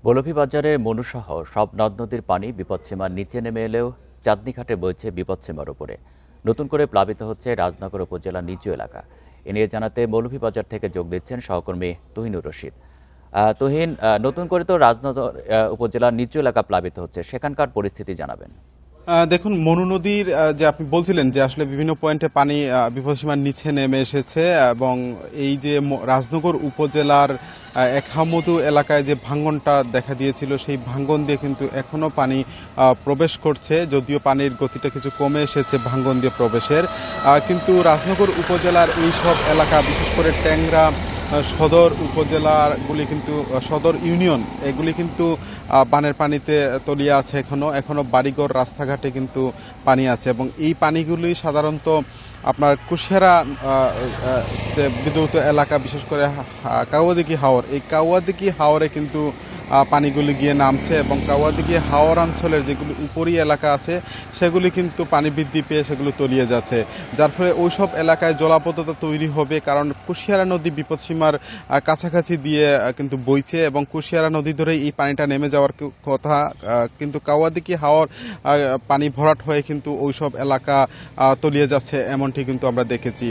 মৌলভীবাজারের মনুসহ সব নদ-নদীর পানি বিপৎসীমার নিচে নেমে এলেও চাঁদনীঘাটে বইছে বিপৎসীমার উপরে। নতুন করে প্লাবিত হচ্ছে রাজনগর উপজেলার নিচু এলাকা। এ নিয়ে জানাতে মৌলভীবাজার থেকে যোগ দিচ্ছেন সহকর্মী তুহিনুর রশিদ। তুহিন, নতুন করে তো রাজনগর উপজেলার নিচু এলাকা প্লাবিত হচ্ছে, সেখানকার পরিস্থিতি জানাবেন। দেখুন, মনু নদীর যে আপনি বলছিলেন যে আসলে বিভিন্ন পয়েন্টে পানি বিপদসীমার নিচে নেমে এসেছে এবং এই যে রাজনগর উপজেলার একহামদু এলাকায় যে ভাঙ্গনটা দেখা দিয়েছিল সেই ভাঙ্গন দিয়ে কিন্তু এখনো পানি প্রবেশ করছে, যদিও পানির গতিটা কিছু কমে এসেছে ভাঙ্গন দিয়ে প্রবেশের। কিন্তু রাজনগর উপজেলার এই সব এলাকা, বিশেষ করে ট্যাংরা সদর উপজেলাগুলি কিন্তু সদর ইউনিয়ন, এগুলি কিন্তু বানের পানিতে তলিয়ে আছে। এখনো বাড়িঘর রাস্তাঘাটে কিন্তু পানি আছে এবং এই পানিগুলি সাধারণত আপনার কুশিয়ারা যে বিদ্যুৎ এলাকা, বিশেষ করে কাউয়াদিঘি হাওর, এই কাউয়াদিঘি হাওরে কিন্তু পানিগুলি গিয়ে নামছে এবং কাউয়াদিঘি হাওর অঞ্চলের যেগুলি উপরি এলাকা আছে সেগুলি কিন্তু পানি বৃদ্ধি পেয়ে সেগুলো তলিয়ে যাচ্ছে, যার ফলে ওইসব এলাকায় জলাবদ্ধতা তৈরি হবে। কারণ কুশিয়ারা নদী বিপদসীমার কাছাকাছি দিয়ে কিন্তু বইছে এবং কুশিয়ারা নদী ধরে এই পানিটা নেমে যাওয়ার কথা, কিন্তু কাউয়াদিঘি হাওর পানি ভরাট হয়ে কিন্তু ওইসব এলাকা তলিয়ে যাচ্ছে, এমনটি কিন্তু আমরা দেখেছি।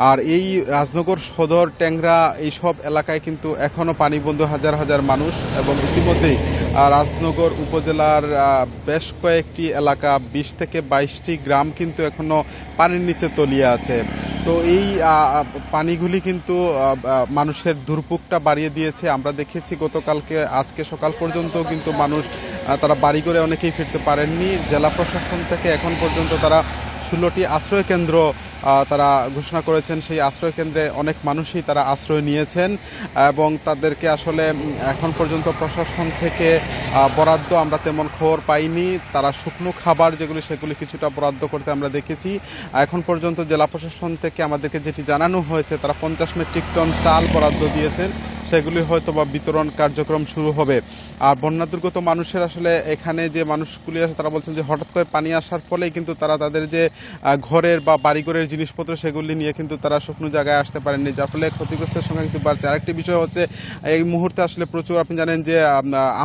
আর এই রাজনগর সদর ট্যাংরা এইসব এলাকায় কিন্তু এখনো পানিবন্দী হাজার হাজার মানুষ এবং ইতিমধ্যেই রাজনগর উপজেলার বেশ কয়েকটি এলাকা, 20 থেকে 22টি গ্রাম কিন্তু এখনো পানির নিচে তলিয়ে আছে। তো এই পানিগুলি কিন্তু মানুষের দুর্ভোগটা বাড়িয়ে দিয়েছে। আমরা দেখেছি গতকালকে আজকে সকাল পর্যন্ত কিন্তু মানুষ তারা বাড়ি করে অনেকেই ফিরতে পারেননি। জেলা প্রশাসন থেকে এখন পর্যন্ত তারা 16টি আশ্রয় কেন্দ্র তারা ঘোষণা করেছেন। সেই আশ্রয় কেন্দ্রে অনেক মানুষই তারা আশ্রয় নিয়েছেন এবং তাদেরকে আসলে এখন পর্যন্ত প্রশাসন থেকে বরাদ্দ আমরা তেমন খবর পাইনি। তারা শুকনো খাবার যেগুলি সেগুলি কিছুটা বরাদ্দ করতে আমরা দেখেছি। এখন পর্যন্ত জেলা প্রশাসন থেকে আমাদেরকে যেটি জানানো হয়েছে, তারা 50 মেট্রিক টন চাল বরাদ্দ দিয়েছেন, সেগুলি হয়তো বা বিতরণ কার্যক্রম শুরু হবে। আর বন্যা দুর্গত মানুষের আসলে এখানে যে মানুষগুলি আছে তারা বলছেন যে হঠাৎ করে পানি আসার ফলেই কিন্তু তারা তাদের যে ঘরের বা বাড়িঘরের জিনিসপত্র সেগুলি নিয়ে কিন্তু তারা শুকনো জায়গায় আসতে পারেননি, যার ফলে ক্ষতিগ্রস্তের সংখ্যা কিন্তু বাড়ছে। আরেকটি বিষয় হচ্ছে, এই মুহূর্তে আসলে প্রচুর, আপনি জানেন যে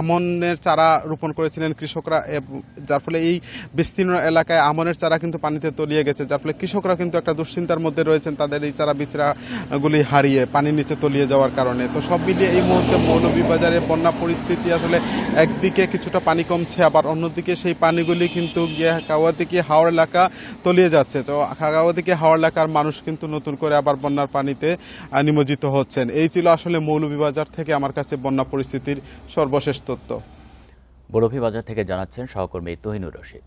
আমনের চারা রোপণ করেছিলেন কৃষকরা, যার ফলে এই বিস্তীর্ণ এলাকায় আমনের চারা কিন্তু পানিতে তলিয়ে গেছে, যার ফলে কৃষকরা কিন্তু একটা দুশ্চিন্তার মধ্যে রয়েছেন তাদের এই চারা বিচরাগুলি হারিয়ে পানির নিচে তলিয়ে যাওয়ার কারণে। তো সব মিলিয়ে এই মুহূর্তে মৌলভীবাজারে বন্যা পরিস্থিতি আসলে একদিকে কিছুটা পানি কমছে, আবার অন্যদিকে সেই পানিগুলি কিন্তু গিয়ে কাউয়াদিঘি হাওর এলাকা তলিয়ে যাচ্ছে। তো কাউয়াদিঘি হাওর এলাকার মানুষ কিন্তু নতুন করে আবার বন্যার পানিতে নিমজ্জিত হচ্ছেন। এই ছিল আসলে মৌলভীবাজার থেকে আমার কাছে বন্যা পরিস্থিতির সর্বশেষ তথ্য। মৌলভীবাজার থেকে জানাচ্ছেন সহকর্মী তুহিনুর রশিদ।